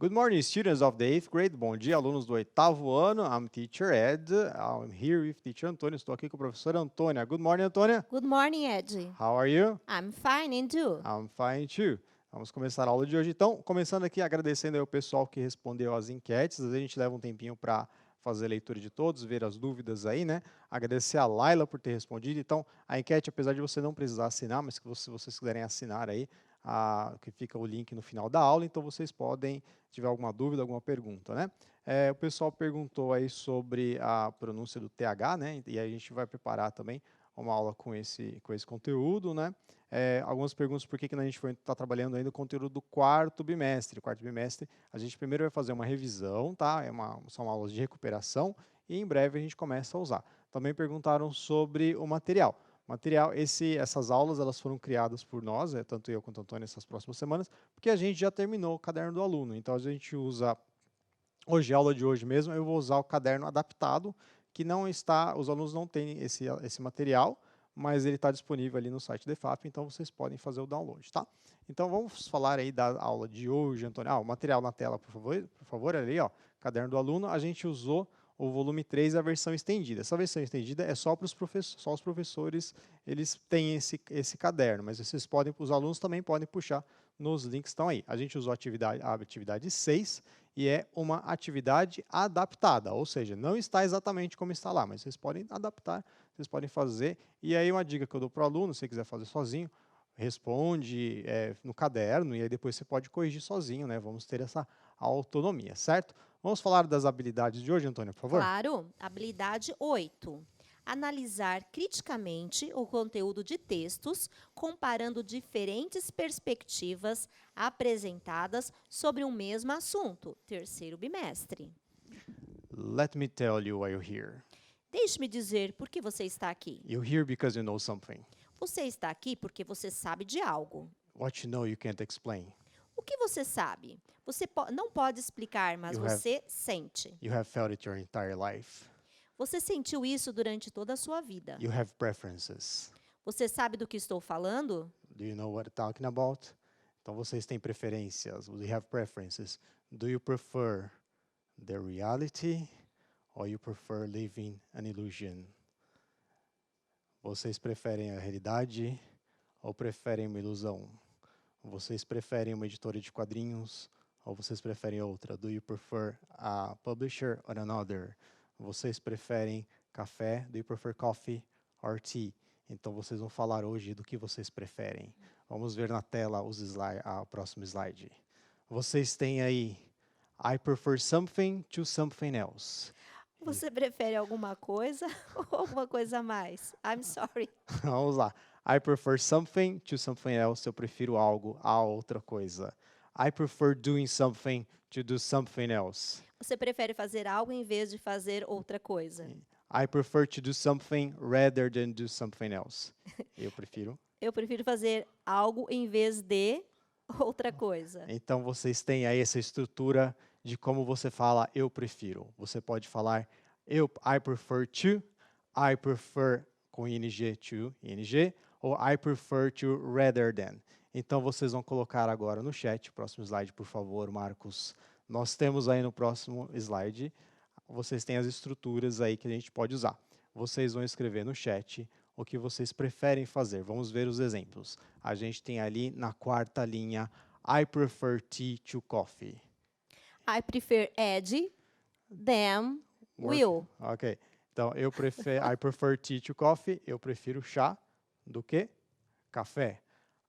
Good morning, students of the 8th grade. Bom dia, alunos do oitavo ano. I'm Teacher Ed. I'm here with Teacher Antônia. Estou aqui com a professora Antônia. Good morning, Antônia. Good morning, Ed. How are you? I'm fine, and you? I'm fine too. Vamos começar a aula de hoje. Então, começando aqui agradecendo aí o pessoal que respondeu as enquetes. Às vezes a gente leva um tempinho para fazer a leitura de todos, ver as dúvidas aí, né? Agradecer a Laila por ter respondido. Então, a enquete, apesar de você não precisar assinar, mas se vocês quiserem assinar aí, que fica o link no final da aula, então vocês podem, se tiver alguma dúvida, alguma pergunta, né? O pessoal perguntou aí sobre a pronúncia do TH, né? E a gente vai preparar também uma aula com esse conteúdo, né? Algumas perguntas por que a gente está trabalhando ainda o conteúdo do quarto bimestre. O quarto bimestre, a gente primeiro vai fazer uma revisão, tá? São aulas de recuperação e em breve a gente começa a usar. Também perguntaram sobre o material. Essas aulas elas foram criadas por nós, tanto eu quanto a Antônia, essas próximas semanas, porque a gente já terminou o caderno do aluno. Então a gente usa, hoje, a aula de hoje mesmo, eu vou usar o caderno adaptado, que não está, os alunos não têm esse material, mas ele está disponível ali no site da EFAP, então vocês podem fazer o download, tá? Então vamos falar aí da aula de hoje, Antônio. O material na tela, por favor, ali, ó, caderno do aluno, a gente usou o volume 3, a versão estendida. Essa versão estendida é só para os professores, só os professores, eles têm esse caderno, mas os alunos também podem puxar nos links que estão aí. A gente usou a atividade 6, e é uma atividade adaptada, ou seja, não está exatamente como está lá, mas vocês podem adaptar, vocês podem fazer. E aí uma dica que eu dou para o aluno, se você quiser fazer sozinho, responde no caderno, e aí depois você pode corrigir sozinho, né? Vamos ter essa autonomia, certo? Vamos falar das habilidades de hoje, Antônia, por favor? Claro. Habilidade 8. Analisar criticamente o conteúdo de textos, comparando diferentes perspectivas apresentadas sobre um mesmo assunto. Terceiro bimestre. Let me tell you why you're here. Deixe-me dizer por que você está aqui. You're here because you know something. Você está aqui porque você sabe de algo. What you know you can't explain. O que você sabe? Você não pode explicar, mas você sente. You have felt it your entire life. Você sentiu isso durante toda a sua vida. You have preferences. Você sabe do que estou falando? Do you know what I'm talking about? Então vocês têm preferências. Do you have preferences? Do you prefer the reality or you prefer living an illusion? Vocês preferem a realidade ou preferem uma ilusão? Vocês preferem uma editora de quadrinhos ou vocês preferem outra? Do you prefer a publisher or another? Vocês preferem café? Do you prefer coffee or tea? Então vocês vão falar hoje do que vocês preferem. Vamos ver na tela o próximo slide. Vocês têm aí I prefer something to something else. Você prefere alguma coisa ou alguma coisa a mais? I'm sorry. Vamos lá. I prefer something to something else. Eu prefiro algo a outra coisa. I prefer doing something to do something else. Você prefere fazer algo em vez de fazer outra coisa? I prefer to do something rather than do something else. Eu prefiro. Eu prefiro fazer algo em vez de outra coisa. Então vocês têm aí essa estrutura de como você fala eu prefiro. Você pode falar I prefer to, I prefer com ing to, ing, ou I prefer to rather than. Então vocês vão colocar agora no chat, próximo slide, por favor, Marcos. Nós temos aí no próximo slide, vocês têm as estruturas aí que a gente pode usar. Vocês vão escrever no chat o que vocês preferem fazer. Vamos ver os exemplos. A gente tem ali na quarta linha, I prefer tea to coffee. I prefer Ed than Will. Ok. Então, I prefer tea to coffee. Eu prefiro chá do que café.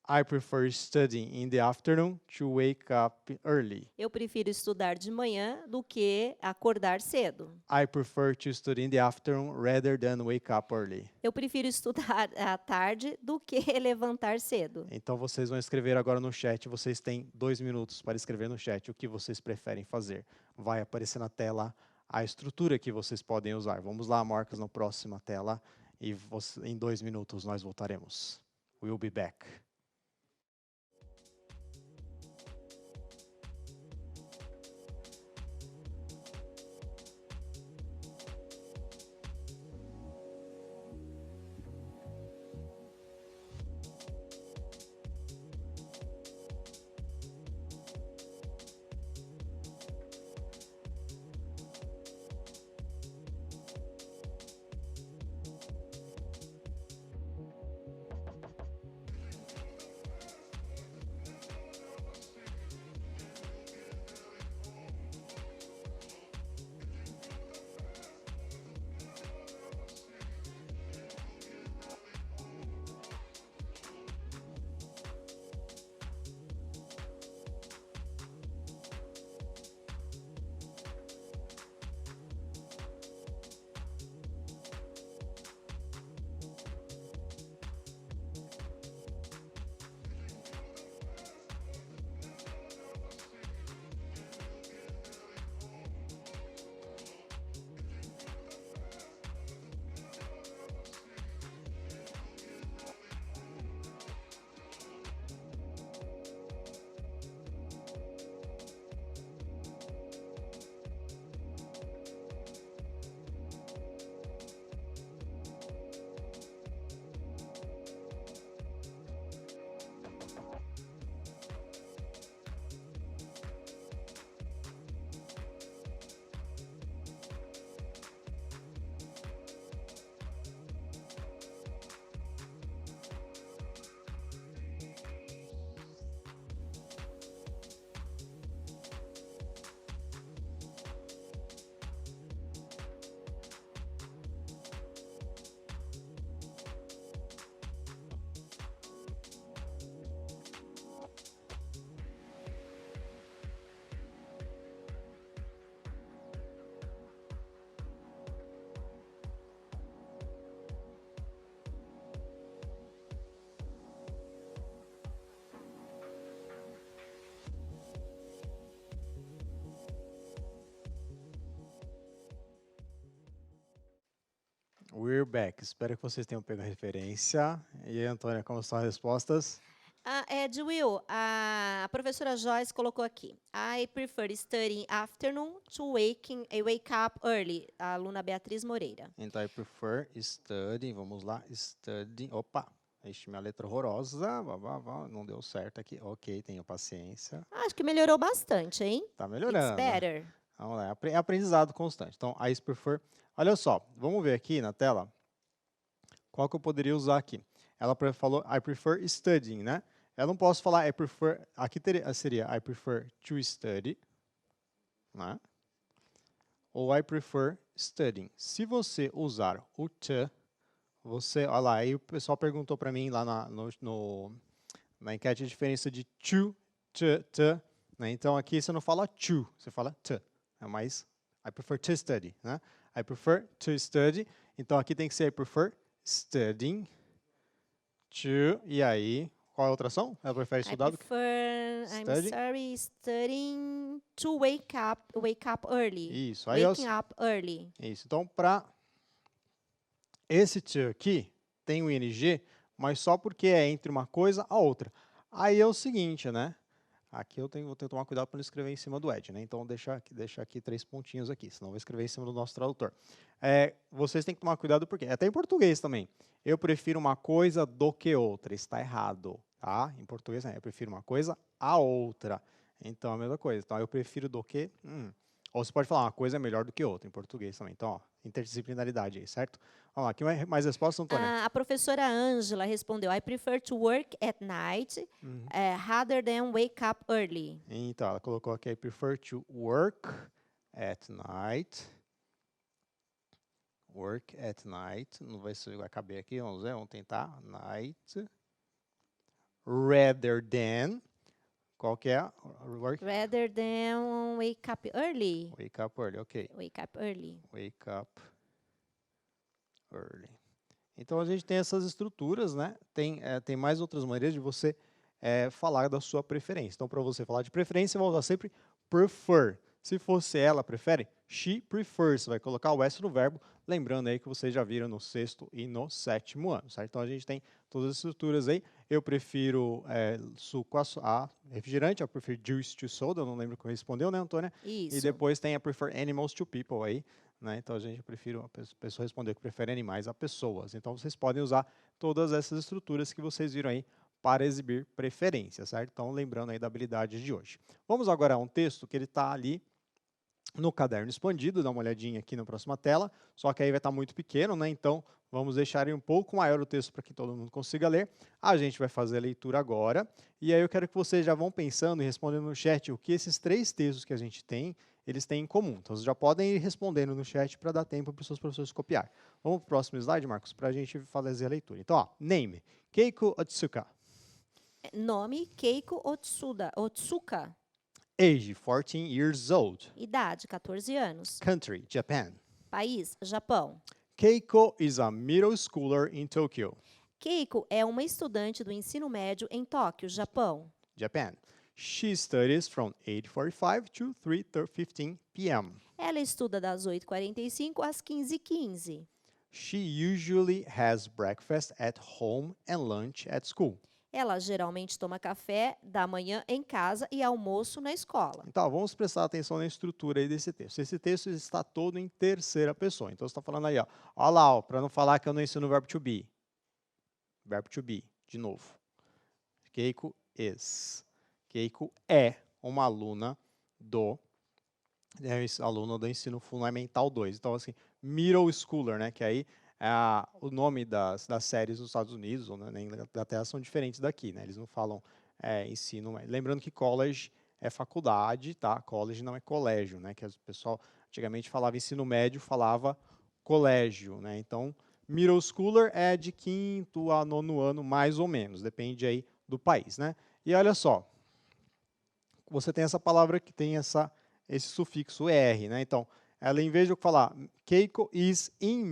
I prefer studying in the afternoon to wake up early. Eu prefiro estudar de manhã do que acordar cedo. I prefer to study in the afternoon rather than wake up early. Eu prefiro estudar à tarde do que levantar cedo. Então, vocês vão escrever agora no chat. Vocês têm 2 minutos para escrever no chat o que vocês preferem fazer. Vai aparecer na tela a estrutura que vocês podem usar. Vamos lá, Marcos, na próxima tela. E em 2 minutos nós voltaremos. We'll be back. we're back. Espero que vocês tenham pego a referência. E aí, Antônia, como estão as respostas? Will, a professora Joyce colocou aqui. I prefer studying afternoon to wake up early. A aluna Beatriz Moreira. Então, I prefer study. Vamos lá, study. Opa, ixi, minha letra horrorosa. Não deu certo aqui. Ok, tenho paciência. Acho que melhorou bastante, hein? Tá It's melhorando. better. Vamos lá, é aprendizado constante. Então, I prefer. Olha só, vamos ver aqui na tela qual que eu poderia usar aqui. Ela falou I prefer studying, né? Eu não posso falar I prefer, aqui seria I prefer to study, né? Ou I prefer studying. Se você usar o to, você, olha lá, aí o pessoal perguntou para mim lá na enquete a diferença de to, né? Então aqui você não fala to, você fala to. É mais I prefer to study, né? I prefer to study. Então aqui tem que ser I prefer studying to, e aí, qual é a outra ação? Ela prefere estudar do que studying to wake up early. Isso. Aí Waking up early. Isso. Então, para esse to aqui, tem o ing, mas só porque é entre uma coisa a outra. Aí é o seguinte, né? Aqui vou ter que tomar cuidado para não escrever em cima do Ed, né? Então, deixa aqui 3 pontinhos aqui, senão vou escrever em cima do nosso tradutor. Vocês têm que tomar cuidado porque, até em português também, eu prefiro uma coisa do que outra, está errado, tá? Em português, né? Eu prefiro uma coisa a outra. Então, a mesma coisa. Então, eu prefiro do que... Ou você pode falar uma coisa é melhor do que outra, em português também. Então, ó, interdisciplinaridade aí, certo? Vamos lá, aqui mais respostas, Antônia? A professora Ângela respondeu, I prefer to work at night rather than wake up early. Então, ela colocou aqui, I prefer to work at night. Work at night. Não vai caber aqui, vamos ver, vamos tentar. Night. Rather than. Qual que é? Work? Rather than wake up early. Wake up early, ok. Wake up early. Wake up early. Então, a gente tem essas estruturas, né? Tem mais outras maneiras de você falar da sua preferência. Então, para você falar de preferência, vai usar sempre prefer. Se fosse ela, prefere, she prefers. Você vai colocar o S no verbo, lembrando aí que vocês já viram no 6º e no 7º ano, certo? Então, a gente tem todas as estruturas aí. Eu prefiro suco a refrigerante, eu prefiro juice to soda, eu não lembro como respondeu, né, Antônia? Isso. E depois tem I prefer animals to people aí, né? Então, a pessoa respondeu que prefere animais a pessoas. Então, vocês podem usar todas essas estruturas que vocês viram aí para exibir preferência, certo? Então, lembrando aí da habilidade de hoje. Vamos agora a um texto que ele está ali no caderno expandido, dá uma olhadinha aqui na próxima tela, só que aí vai estar muito pequeno, né? Então, vamos deixar um pouco maior o texto para que todo mundo consiga ler. A gente vai fazer a leitura agora, e aí eu quero que vocês já vão pensando e respondendo no chat o que esses 3 textos que a gente tem, eles têm em comum. Então, vocês já podem ir respondendo no chat para dar tempo para os seus professores copiar. Vamos para o próximo slide, Marcos, para a gente fazer a leitura. Então, ó, name, Keiko Otsuka. Nome, Keiko Otsuka. Age, 14 years old. Idade, 14 anos. Country, Japan. País, Japão. Keiko is a middle schooler in Tokyo, Keiko é uma estudante do ensino médio em Tóquio, Japão. Japan. She studies from 8:45 to 3:15 p.m. Ela estuda das 8h45 às 15h15. She usually has breakfast at home and lunch at school. Ela geralmente toma café da manhã em casa e almoço na escola. Então, vamos prestar atenção na estrutura aí desse texto. Esse texto está todo em terceira pessoa. Então, você está falando aí, ó. Olha lá, para não falar que eu não ensino o verbo to be. Verbo to be, de novo. Keiko is. Keiko é uma aluna do ensino fundamental 2. Então, assim, middle schooler, né? Que aí o nome das séries dos Estados Unidos ou na Inglaterra são diferentes daqui, né? Eles não falam ensino. Lembrando que college é faculdade, tá? College não é colégio, né? Que o pessoal antigamente falava ensino médio, falava colégio, né? Então, middle schooler é de 5º a 9º ano, mais ou menos. Depende aí do país, né? E olha só, você tem essa palavra que tem esse sufixo er, né? Então, ela, em vez de eu falar Keiko is in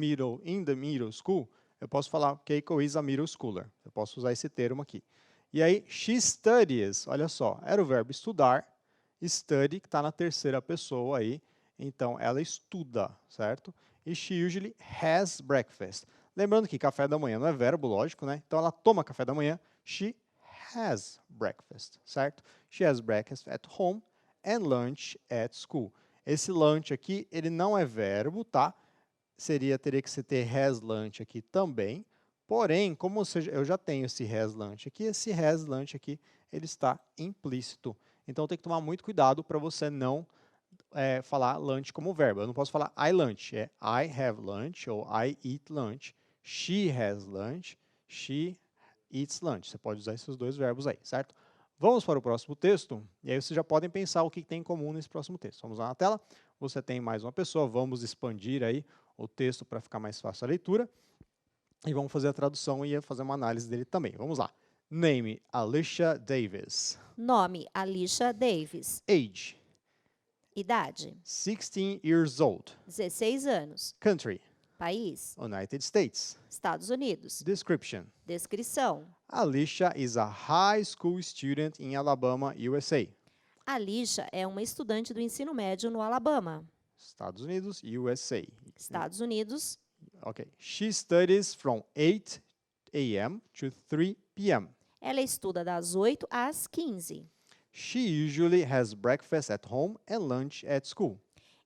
the middle school, eu posso falar Keiko is a middle schooler. Eu posso usar esse termo aqui. E aí, she studies, olha só, era o verbo estudar, study, que está na terceira pessoa aí. Então, ela estuda, certo? E she usually has breakfast. Lembrando que café da manhã não é verbo, lógico, né? Então ela toma café da manhã. She has breakfast, certo? She has breakfast at home and lunch at school. Esse lunch aqui, ele não é verbo, tá? Teria que ser ter has lunch aqui também. Porém, como eu já tenho esse has lunch aqui, esse has lunch aqui, ele está implícito. Então tem que tomar muito cuidado para você não falar lunch como verbo. Eu não posso falar I lunch, é I have lunch ou I eat lunch. She has lunch, she eats lunch. Você pode usar esses dois verbos aí, certo? Vamos para o próximo texto, e aí vocês já podem pensar o que tem em comum nesse próximo texto. Vamos lá na tela, você tem mais uma pessoa, vamos expandir aí o texto para ficar mais fácil a leitura, e vamos fazer a tradução e fazer uma análise dele também. Vamos lá. Name, Alicia Davis. Nome, Alicia Davis. Age, Idade, 16 years old. 16 anos. Country, País, United States. Estados Unidos. Description, Descrição. Alicia is a high school student in Alabama, USA. Alicia é uma estudante do ensino médio no Alabama, Estados Unidos, USA. Estados Unidos. Okay. She studies from 8 a.m. to 3 p.m. Ela estuda das 8 às 15. She usually has breakfast at home and lunch at school.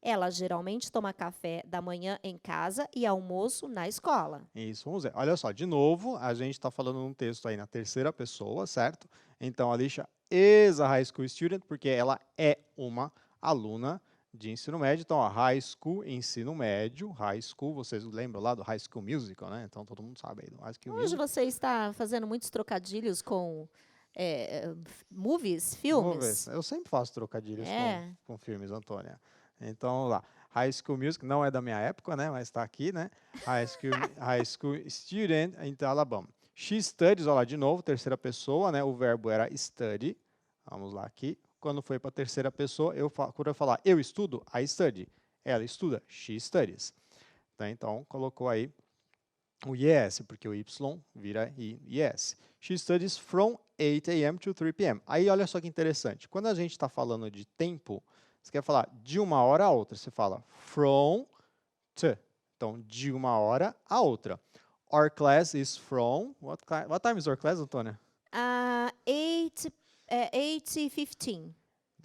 Ela geralmente toma café da manhã em casa e almoço na escola. Isso, vamos ver. Olha só, de novo, a gente está falando num texto aí na terceira pessoa, certo? Então, a Alicia is a high school student, porque ela é uma aluna de ensino médio. Então, a high school, ensino médio, high school, vocês lembram lá do High School Musical, né? Então, todo mundo sabe aí do High School Hoje Musical. você está fazendo muitos trocadilhos com movies, filmes. Movies. Eu sempre faço trocadilhos É. com filmes, Antônia. Então, vamos lá. High School Music não é da minha época, né? Mas está aqui, né? High School Student em Alabama. She studies, olha lá, de novo, terceira pessoa, né? O verbo era study. Vamos lá aqui. Quando foi para a terceira pessoa, quando eu falar eu estudo, I study. Ela estuda, she studies. Tá? Então, colocou aí o yes, porque o Y vira yes. She studies from 8 a.m. to 3 p.m. Aí, olha só que interessante. Quando a gente está falando de tempo, você quer falar de uma hora a outra. Você fala from to. Então, de uma hora a outra. Our class is from... What time is our class, Antônia? 8:15.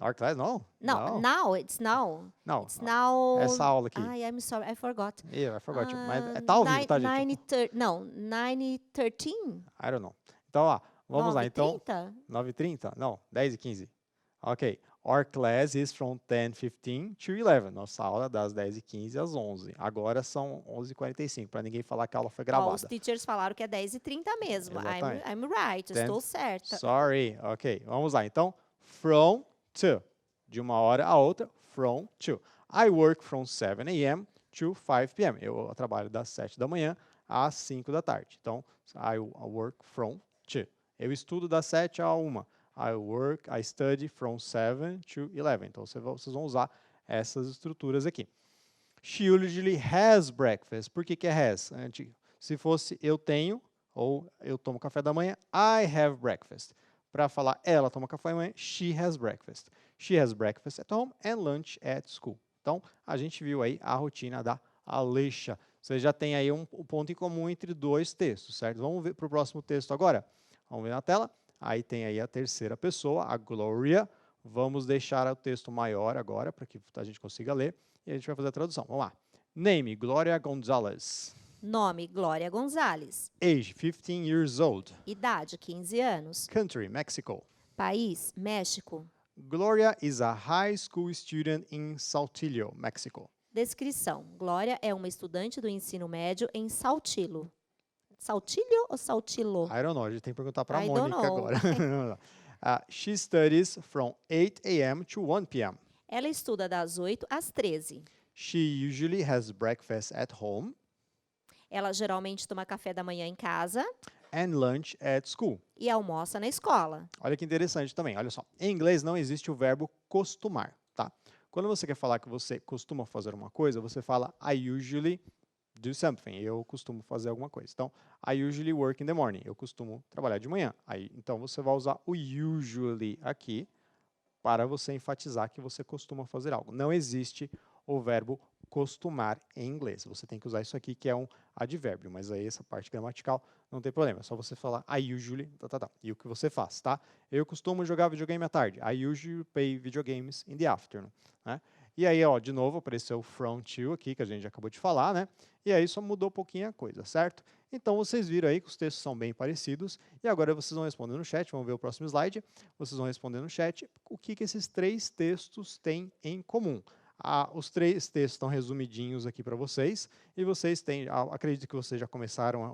Our class? No. No, now, it's now. Não. It's now. Essa aula aqui. I'm sorry, I forgot. Yeah, I forgot. Mas tá ao vivo, tá, gente? 9:13? I don't know. Então, ó, vamos lá. Então, 9:30? 9h30? Não, 10h15. Ok. Our class is from 10:15 to 11. Nossa aula é das 10h15 às 11. Agora são 11h45, para ninguém falar que a aula foi Ó, gravada. os teachers falaram que é 10:30 mesmo. Exatamente. I'm right, Ten- estou certa. Sorry. Ok, vamos lá. Então, from to. De uma hora a outra, from to. I work from 7 a.m. to 5 p.m. Eu trabalho das 7 da manhã às 5 da tarde. Então, I work from to. Eu estudo das 7 a 1. I study from 7 to 11. Então, vocês vão usar essas estruturas aqui. She usually has breakfast. Por que é has? Se fosse eu tenho, ou eu tomo café da manhã, I have breakfast. Para falar ela toma café da manhã, she has breakfast. She has breakfast at home and lunch at school. Então, a gente viu aí a rotina da Alicia. Você já tem aí um ponto em comum entre dois textos, certo? Vamos ver para o próximo texto agora? Vamos ver na tela? Aí tem aí a terceira pessoa, a Gloria. Vamos deixar o texto maior agora, para que a gente consiga ler. E a gente vai fazer a tradução. Vamos lá. Name, Gloria Gonzalez. Nome, Glória Gonzalez. Age, 15 years old. Idade, 15 anos. Country, Mexico. País, México. Gloria is a high school student in Saltillo, Mexico. Descrição. Glória é uma estudante do ensino médio em Saltillo. Saltillo ou Saltillo? I don't know, a gente tem que perguntar para a I don't Mônica know. agora. She studies from 8 a.m. to 1 p.m. Ela estuda das 8 às 13. She usually has breakfast at home Ela geralmente toma café da manhã em casa and lunch at school. e almoça na escola. Olha que interessante também, olha só. Em inglês não existe o verbo costumar, tá? Quando você quer falar que você costuma fazer uma coisa, você fala I usually do something. Eu costumo fazer alguma coisa. Então, I usually work in the morning. Eu costumo trabalhar de manhã. Então, você vai usar o usually aqui para você enfatizar que você costuma fazer algo. Não existe o verbo costumar em inglês. Você tem que usar isso aqui, que é um advérbio, mas aí essa parte gramatical não tem problema. É só você falar I usually, e o que você faz, tá? Eu costumo jogar videogame à tarde. I usually play video games in the afternoon, né? E aí, ó, de novo, apareceu o from to aqui, que a gente acabou de falar, né? E aí só mudou um pouquinho a coisa, certo? Então, vocês viram aí que os textos são bem parecidos. E agora vocês vão responder no chat, vamos ver o próximo slide. Vocês vão responder no chat o que esses três textos têm em comum. Os três textos estão resumidinhos aqui para vocês. E vocês têm, acredito que vocês já começaram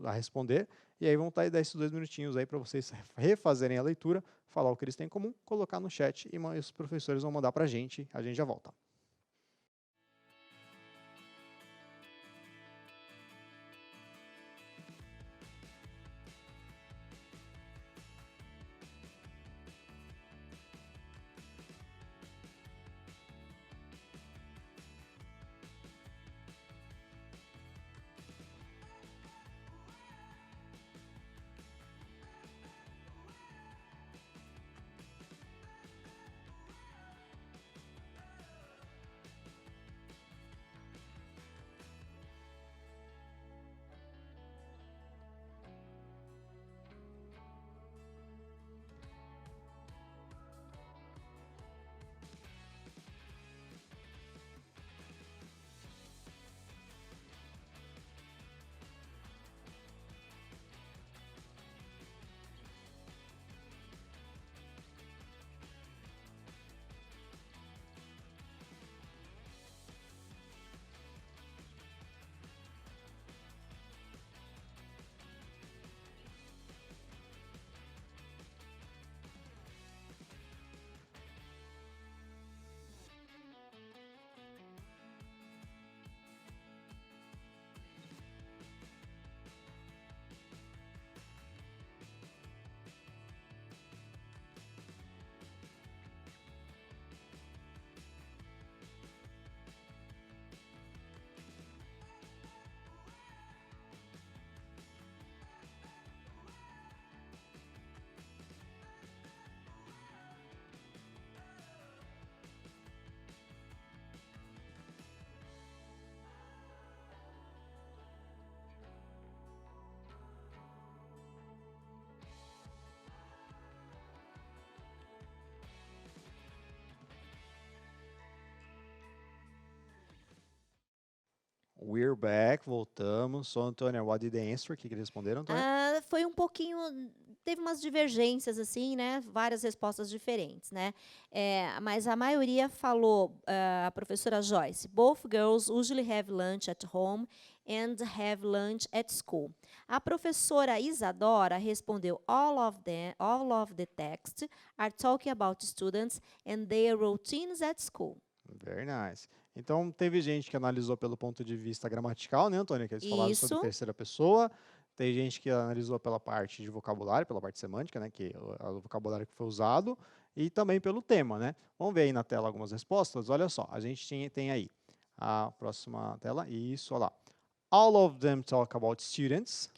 a responder. E aí vão estar aí 10 minutinhos aí para vocês refazerem a leitura, falar o que eles têm em comum, colocar no chat e os professores vão mandar para a gente já volta. We're back, voltamos. So, Antônia, what did they answer? O que eles responderam, Antônia? Foi um pouquinho, teve umas divergências assim, né? Várias respostas diferentes, né? Mas a maioria falou, a professora Joyce, both girls usually have lunch at home and have lunch at school. A professora Isadora respondeu, all of the text are talking about students and their routines at school. Very nice. Então, teve gente que analisou pelo ponto de vista gramatical, né, Antônia? Que eles falaram sobre terceira pessoa. Tem gente que analisou pela parte de vocabulário, pela parte semântica, né, que o vocabulário que foi usado, e também pelo tema, né? Vamos ver aí na tela algumas respostas. Olha só, a gente tem aí a próxima tela. Isso, olha lá. All of them talk about students.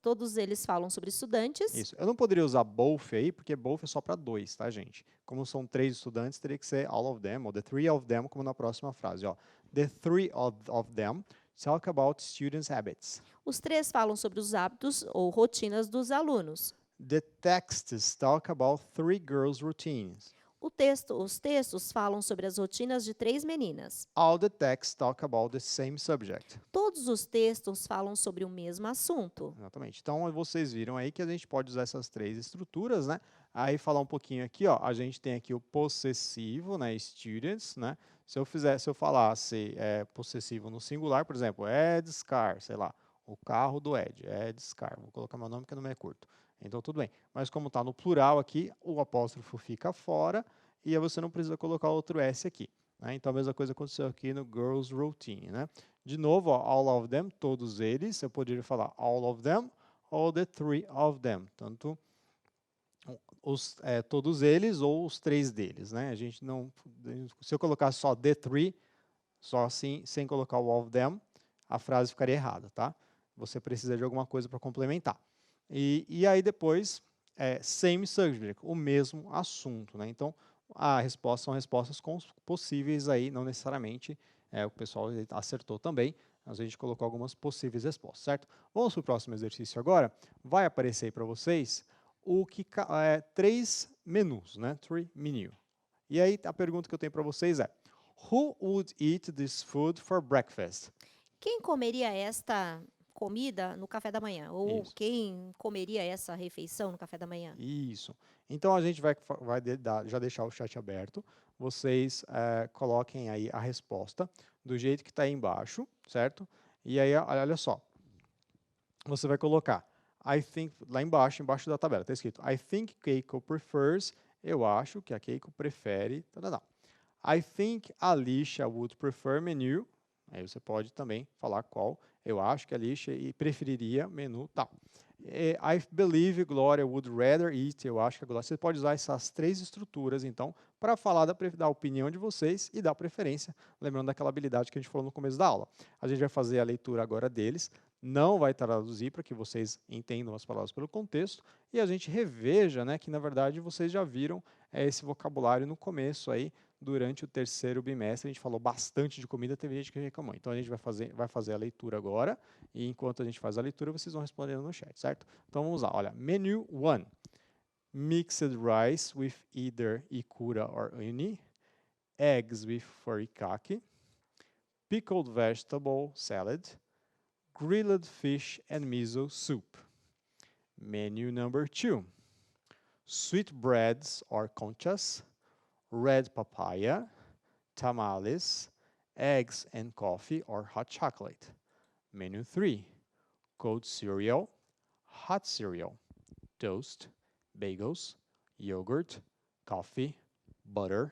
Todos eles falam sobre estudantes. Isso. Eu não poderia usar both aí, porque both é só para dois, tá, gente? Como são 3 estudantes, teria que ser all of them, ou the three of them, como na próxima frase. Ó. The three of them talk about students' habits. Os 3 falam sobre os hábitos ou rotinas dos alunos. The texts talk about 3 girls' routines. Os textos falam sobre as rotinas de 3 meninas. All the texts talk about the same subject. Todos os textos falam sobre o mesmo assunto. Exatamente. Então, vocês viram aí que a gente pode usar essas 3 estruturas, né? Aí, falar um pouquinho aqui, ó, a gente tem aqui o possessivo, né, students, né? Se eu falasse possessivo no singular, por exemplo, Ed's car, sei lá, o carro do Ed, Ed's car. Vou colocar meu nome que não é curto. Então, tudo bem. Mas como está no plural aqui, o apóstrofo fica fora e aí você não precisa colocar outro S aqui. Né? Então, a mesma coisa aconteceu aqui no girls' routine. Né? De novo, ó, all of them, todos eles. Eu poderia falar all of them ou the three of them. Tanto todos eles ou os 3 deles. Né? A gente não, se eu colocar só the three, só assim, sem colocar o of them, a frase ficaria errada. Tá? Você precisa de alguma coisa para complementar. E aí depois, same subject, o mesmo assunto. Né? Então, são respostas possíveis aí, não necessariamente o pessoal acertou também. Mas a gente colocou algumas possíveis respostas, certo? Vamos para o próximo exercício agora. Vai aparecer aí para vocês 3 menus, né? 3 menu. E aí a pergunta que eu tenho para vocês é: Who would eat this food for breakfast? Quem comeria esta comida no café da manhã? Ou Isso. quem comeria essa refeição no café da manhã? Isso. Então a gente vai já deixar o chat aberto. Vocês coloquem aí a resposta do jeito que está aí embaixo, certo? E aí, olha só. Você vai colocar, I think, lá embaixo da tabela, está escrito, I think Keiko prefers, eu acho que a Keiko prefere, I think Alicia would prefer menu, aí você pode também falar qual, eu acho que a Alicia preferiria menu tal. I believe Gloria would rather eat, eu acho que a Gloria, você pode usar essas 3 estruturas, então, para falar da opinião de vocês e da preferência, lembrando daquela habilidade que a gente falou no começo da aula. A gente vai fazer a leitura agora deles, não vai traduzir para que vocês entendam as palavras pelo contexto, e a gente reveja, né, que na verdade vocês já viram esse vocabulário no começo aí, durante o 3º bimestre, a gente falou bastante de comida, teve gente que reclamou. Então a gente vai fazer a leitura agora, e enquanto a gente faz a leitura, vocês vão respondendo no chat, certo? Então vamos lá, olha, menu 1, mixed rice with either ikura or uni, eggs with furikake, pickled vegetable salad, grilled fish and miso soup. Menu number 2, sweetbreads or conchas, red papaya, tamales, eggs and coffee or hot chocolate. Menu 3, cold cereal, hot cereal, toast, bagels, yogurt, coffee, butter,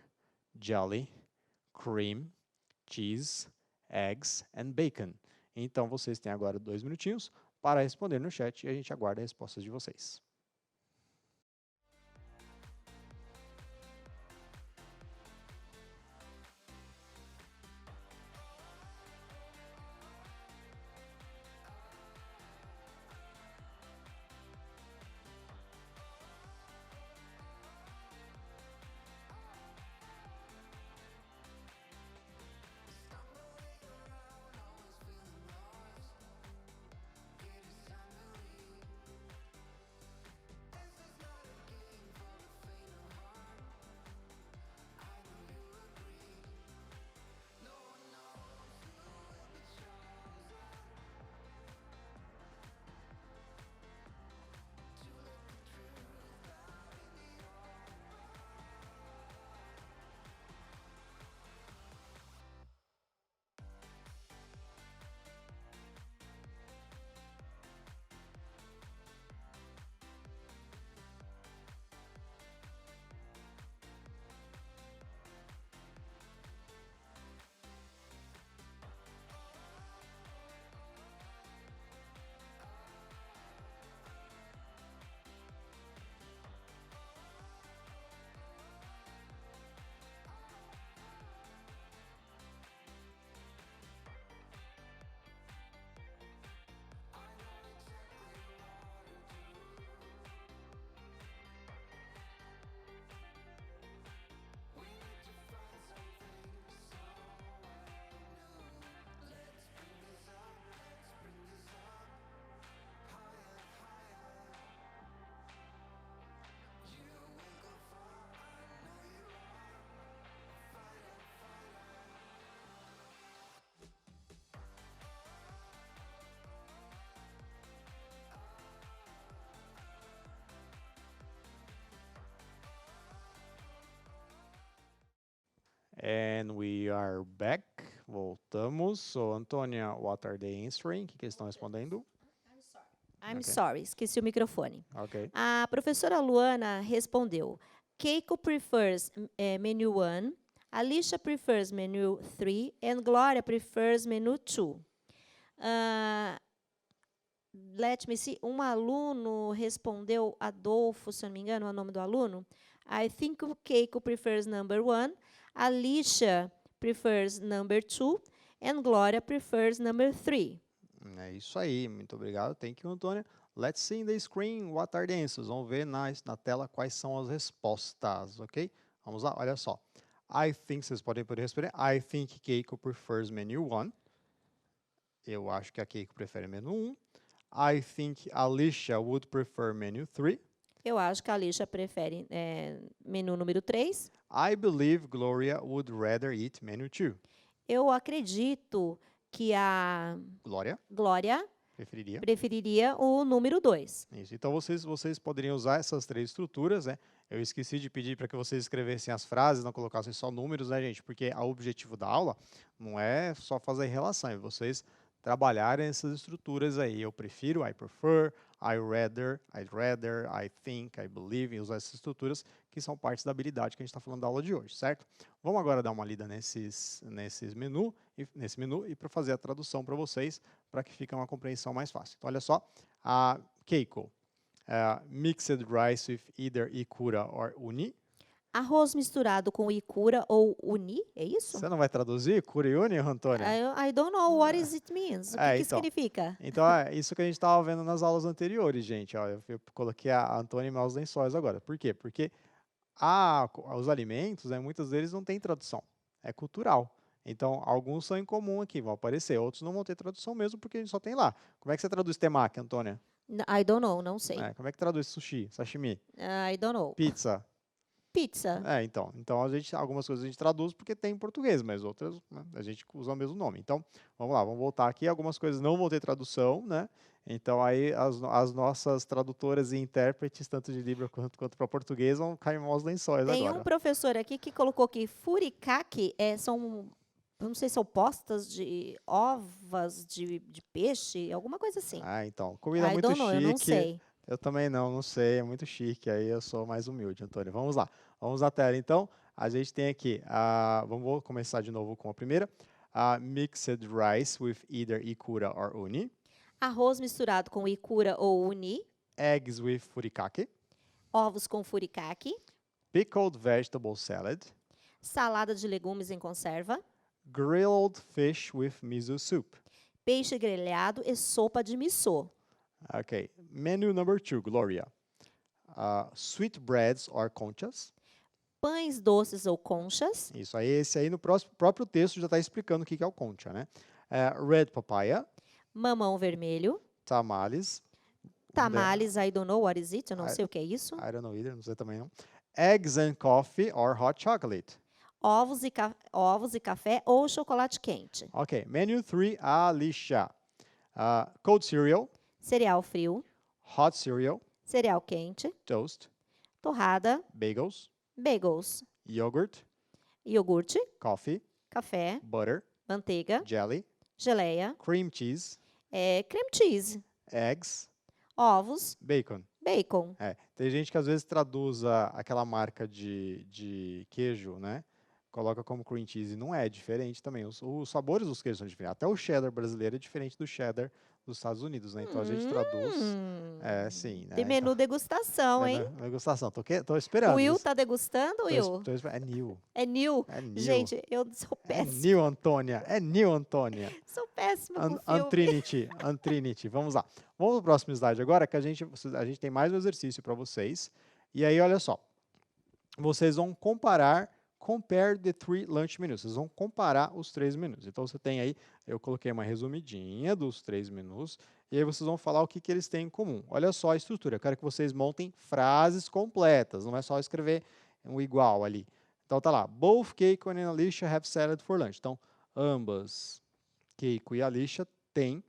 jelly, cream, cheese, eggs and bacon. Então, vocês têm agora 2 minutinhos para responder no chat e a gente aguarda a resposta de vocês. And we are back. Voltamos. So, Antônia, what are they answering? O que eles estão respondendo? I'm sorry, esqueci o microfone. Ok. A professora Luana respondeu: Keiko prefers menu 1, Alicia prefers menu 3, and Gloria prefers menu 2. Let me see. Um aluno respondeu, Adolfo, se eu não me engano, é o nome do aluno. I think Keiko prefers number 1, Alicia prefers number 2, and Gloria prefers number 3. É isso aí, muito obrigado. Thank you, Antônia. Let's see in the screen what are the answers. Vamos ver na tela quais são as respostas, ok? Vamos lá, olha só. I think, vocês podem responder. I think Keiko prefers menu 1. Eu acho que a Keiko prefere menu 1. I think Alicia would prefer menu 3. Eu acho que a Alicia prefere menu número 3. I believe Gloria would rather eat menu 2. Eu acredito que a Glória Glória preferiria. o número 2. Isso. Então, vocês poderiam usar essas três estruturas, né? Eu esqueci de pedir para que vocês escrevessem as frases, não colocassem só números, né, gente? Porque o objetivo da aula não é só fazer relação, é vocês trabalharem essas estruturas aí. Eu prefiro, I prefer, I'd rather, I think, I believe, e usar essas estruturas que são partes da habilidade que a gente está falando da aula de hoje, certo? Vamos agora dar uma lida nesse menu e para fazer a tradução para vocês, para que fique uma compreensão mais fácil. Então, olha só, a Keiko, mixed rice with either ikura or uni. Arroz misturado com ikura ou uni, é isso? Você não vai traduzir ikura e uni, Antônia? I don't know what is it means. O que então. significa? Então, é isso que a gente estava vendo nas aulas anteriores, gente. Ó, eu coloquei a Antônia em meus lençóis agora. Por quê? Porque os alimentos, né, muitos deles não têm tradução. É cultural. Então, alguns são em comum aqui, vão aparecer. Outros não vão ter tradução mesmo, porque a gente só tem lá. Como é que você traduz temaki, Antônia? I don't know, não sei. Como é que traduz sushi, sashimi? I don't know. Pizza? Pizza. Então algumas coisas a gente traduz porque tem em português, mas outras, né, a gente usa o mesmo nome. Então, vamos lá, vamos voltar aqui. Algumas coisas não vão ter tradução, né? Então, aí as nossas tradutoras e intérpretes, tanto de Libra quanto para português, vão cair maus lençóis Tem agora. um professor aqui que colocou que furikake são, não sei se são postas de ovas de peixe, alguma coisa assim. Então, comida I muito don't know, eu não chique. sei. Eu também não sei, é muito chique, aí eu sou mais humilde, Antônio. Vamos lá, vamos à tela então. A gente tem aqui, vamos começar de novo com a primeira. Mixed rice with either ikura or uni. Arroz misturado com ikura ou uni. Eggs with furikake. Ovos com furikake. Pickled vegetable salad. Salada de legumes em conserva. Grilled fish with miso soup. Peixe grelhado e sopa de miso. Ok, menu number 2, Gloria. Sweetbreads or conchas. Pães doces ou conchas. Isso aí, esse aí no próprio texto já está explicando o que é o concha, né? Red papaya. Mamão vermelho. Tamales. Tamales, I don't know what is it, eu não sei o que é isso. I don't know either, não sei também não. Eggs and coffee or hot chocolate. Ovos e café ou chocolate quente. Ok, menu 3, Alicia. Cold cereal. Cereal frio. Hot cereal. Cereal quente. Toast. Torrada. Bagels. Bagels. Yogurt. Iogurte. Coffee. Café. Butter. Manteiga. Jelly. Geleia. Cream cheese. Cream cheese. Eggs. Ovos. Bacon. Bacon. Tem gente que às vezes traduz aquela marca de queijo, né? Coloca como cream cheese. Não é diferente também. Os sabores dos queijos são diferentes. Até o cheddar brasileiro é diferente do cheddar dos Estados Unidos, né? Então a gente traduz. Sim, né? Tem menu degustação, hein? Degustação. Tô esperando. O Will tá degustando, Will? É new. É new? É new. Gente, eu sou É péssima. new, Antônia. É new, Antônia. Sou péssima com filme. Antrinity. Vamos lá. Vamos para o próximo slide agora, que a gente tem mais um exercício para vocês. E aí, olha só. Vocês vão compare the 3 lunch menus. Vocês vão comparar os 3 menus. Então, você tem aí, eu coloquei uma resumidinha dos 3 menus, e aí vocês vão falar o que eles têm em comum. Olha só a estrutura. Eu quero que vocês montem frases completas, não é só escrever um igual ali. Então, tá lá. Both Keiko and Alicia have salad for lunch. Então, ambas, Keiko e Alicia, têm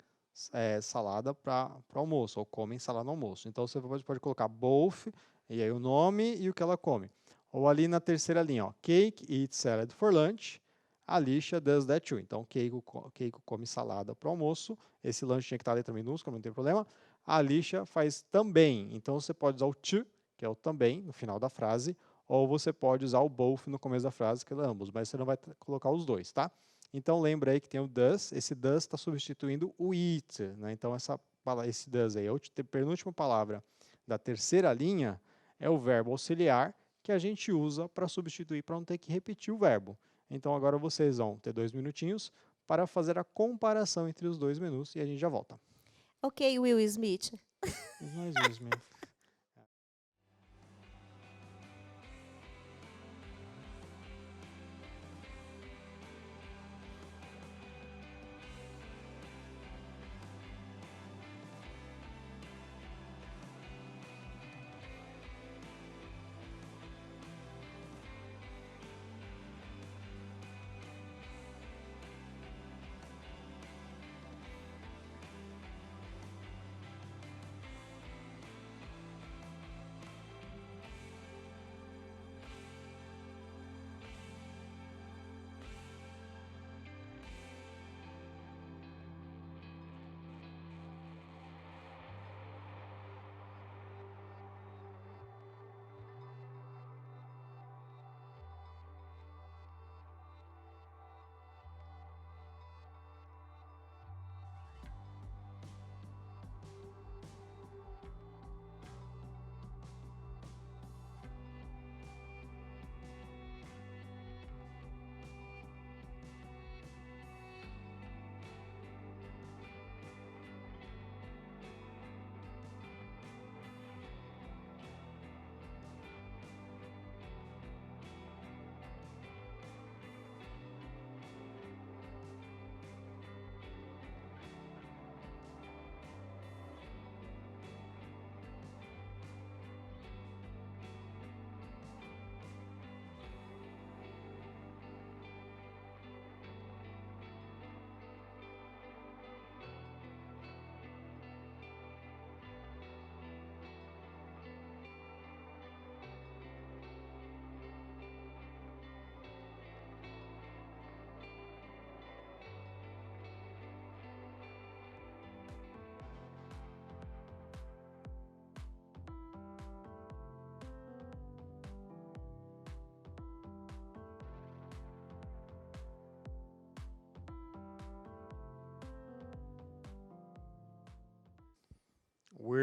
salada para almoço, ou comem salada no almoço. Então, você pode colocar both, e aí o nome e o que ela come. Ou ali na terceira linha, ó, Cake eats salad for lunch, Alicia does that too. Então, Keiko come salada para o almoço, esse lanche tinha que estar a letra minúscula, não tem problema. A Alicia faz também, então você pode usar o to, que é o também, no final da frase, ou você pode usar o both no começo da frase, que é ambos, mas você não vai colocar os dois, tá? Então, lembra aí que tem o does, esse does está substituindo o eat, né? Então, esse does aí, a penúltima palavra da terceira linha é o verbo auxiliar, que a gente usa para substituir, para não ter que repetir o verbo. Então, agora vocês vão ter 2 minutinhos para fazer a comparação entre os 2 menus e a gente já volta. Ok, Will Smith. Nós mesmo.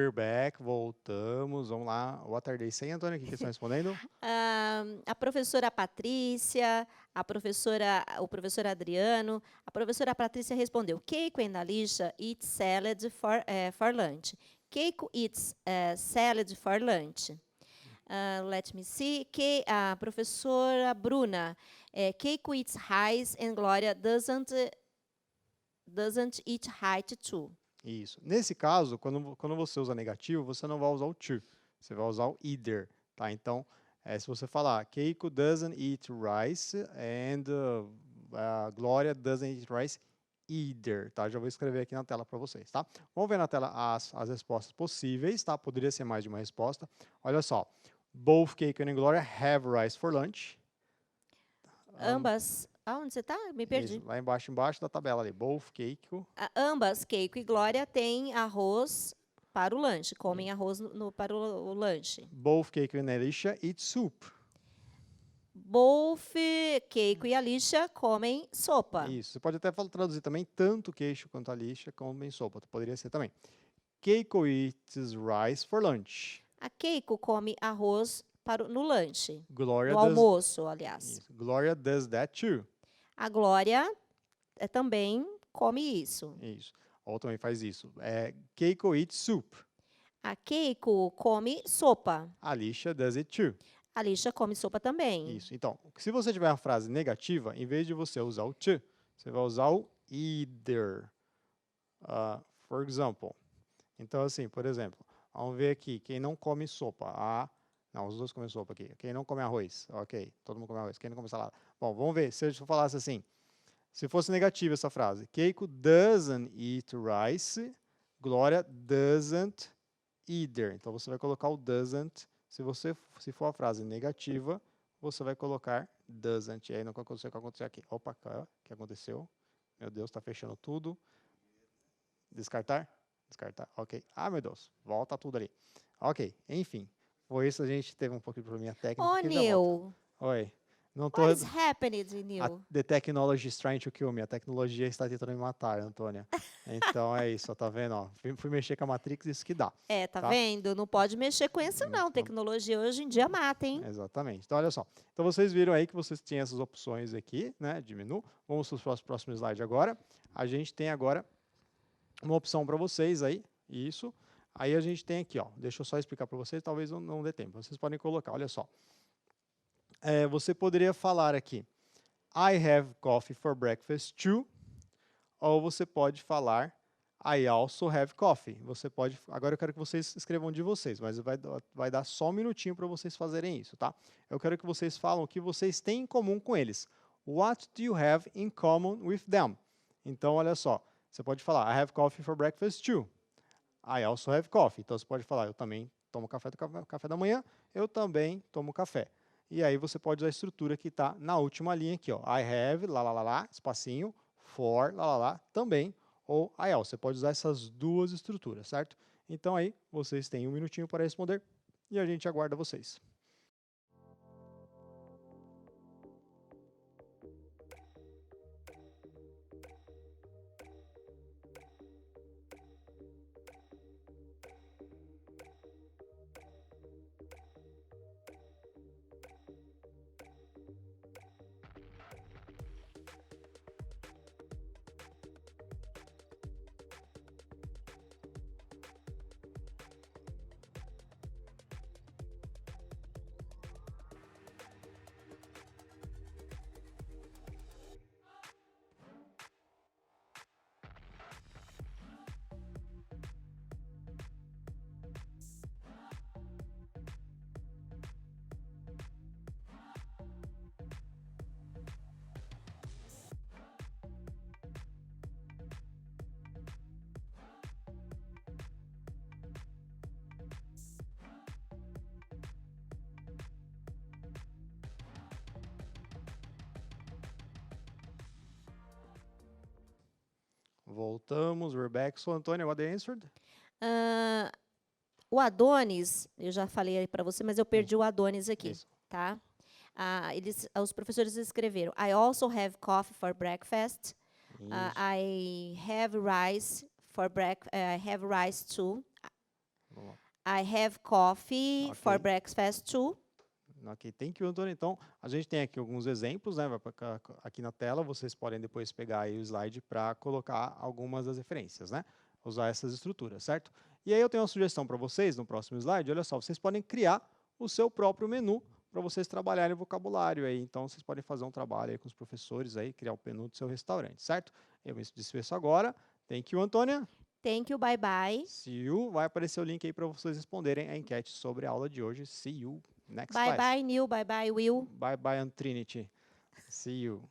we're back, voltamos. Vamos lá. What are they saying, Antônia? O que eles estão respondendo? A professora Patrícia, o professor Adriano, a professora Patrícia respondeu: Keiko and Alicia eat salad for lunch. Keiko eats salad for lunch. Let me see. A professora Bruna, Keiko eats rice and Glória doesn't eat rice too. Isso. Nesse caso, quando você usa negativo, você não vai usar o to. Você vai usar o either, tá? Então, se você falar Keiko doesn't eat rice and Glória doesn't eat rice either, tá? Já vou escrever aqui na tela para vocês, tá? Vamos ver na tela as respostas possíveis, tá? Poderia ser mais de uma resposta. Olha só. Both Keiko and Glória have rice for lunch. Ambas. Aonde você está? Me perdi. Isso, lá embaixo da tabela ali. Both Keiko. Ambas, Keiko e Glória, têm arroz para o lanche, comem arroz para o lanche. Both Keiko and Alicia eat soup. Both Keiko e Alicia comem sopa. Isso, você pode até traduzir também, tanto Keiko quanto Alicia comem sopa. Poderia ser também. Keiko eats rice for lunch. A Keiko come arroz no lanche. Glória No almoço, aliás. Isso. Glória does that too. A Glória também come isso. Isso. Ou também faz isso. Keiko eats soup. A Keiko come sopa. Alicia does it too. A Alicia come sopa também. Isso. Então, se você tiver uma frase negativa, em vez de você usar o to, você vai usar o either. For example. Então, assim, por exemplo, vamos ver aqui, quem não come sopa. Não, os dois comem sopa aqui. Quem não come arroz. Ok, todo mundo come arroz. Quem não come salada. Bom, vamos ver. Se eu falasse assim, se fosse negativa essa frase. Keiko doesn't eat rice. Glória doesn't either. Então, você vai colocar o doesn't. Se for a frase negativa, você vai colocar doesn't. E aí não aconteceu o que aconteceu aqui. Opa, o que aconteceu? Meu Deus, está fechando tudo. Descartar? Descartar, ok. Meu Deus, volta tudo ali. Ok, enfim. Foi isso, a gente teve um pouquinho de probleminha técnico. Neil. Oi. Não tô... What is happening, Neil? The technology is trying to kill me. A tecnologia está tentando me matar, Antônia. Então é isso, tá vendo? Ó, fui mexer com a Matrix, isso que dá. Tá vendo? Não pode mexer com isso não. Tecnologia hoje em dia mata, hein? Exatamente. Então, olha só. Então, vocês viram aí que vocês tinham essas opções aqui, né, de menu. Vamos para o próximo slide agora. A gente tem agora uma opção para vocês aí, isso. Aí a gente tem aqui, ó, deixa eu só explicar para vocês, talvez não dê tempo. Vocês podem colocar, olha só. Você poderia falar aqui, I have coffee for breakfast too. Ou você pode falar, I also have coffee. Você pode, agora eu quero que vocês escrevam de vocês, mas vai dar só um minutinho para vocês fazerem isso, tá? Eu quero que vocês falem o que vocês têm em comum com eles. What do you have in common with them? Então, olha só, você pode falar, I have coffee for breakfast too. I also have coffee. Então, você pode falar, eu também tomo café da manhã, eu também tomo café. E aí você pode usar a estrutura que está na última linha aqui, ó. I have, espacinho, for, também, ou I also. Você pode usar essas duas estruturas, certo? Então, aí, vocês têm um minutinho para responder e a gente aguarda vocês. Voltamos, we're back. So, Antônia, what they answered? O Adonis, eu já falei para você, mas eu perdi o Adonis aqui, Isso. tá? Os professores escreveram, I also have coffee for breakfast. I have rice for breakfast. I have rice too. Vamos lá. I have coffee for Ok. breakfast too. Ok, thank you, Antônio. Então, a gente tem aqui alguns exemplos, né? Aqui na tela, vocês podem depois pegar aí o slide para colocar algumas das referências, né? Usar essas estruturas, certo? E aí eu tenho uma sugestão para vocês no próximo slide. Olha só, vocês podem criar o seu próprio menu para vocês trabalharem o vocabulário aí. Então, vocês podem fazer um trabalho aí com os professores aí, criar o menu do seu restaurante, certo? Eu me despeço agora. Thank you, Antônia. Thank you, bye bye. See you. Vai aparecer o link aí para vocês responderem a enquete sobre a aula de hoje. See you next Bye class. bye, Neil. Bye bye, Will. Bye bye, Trinity. See you.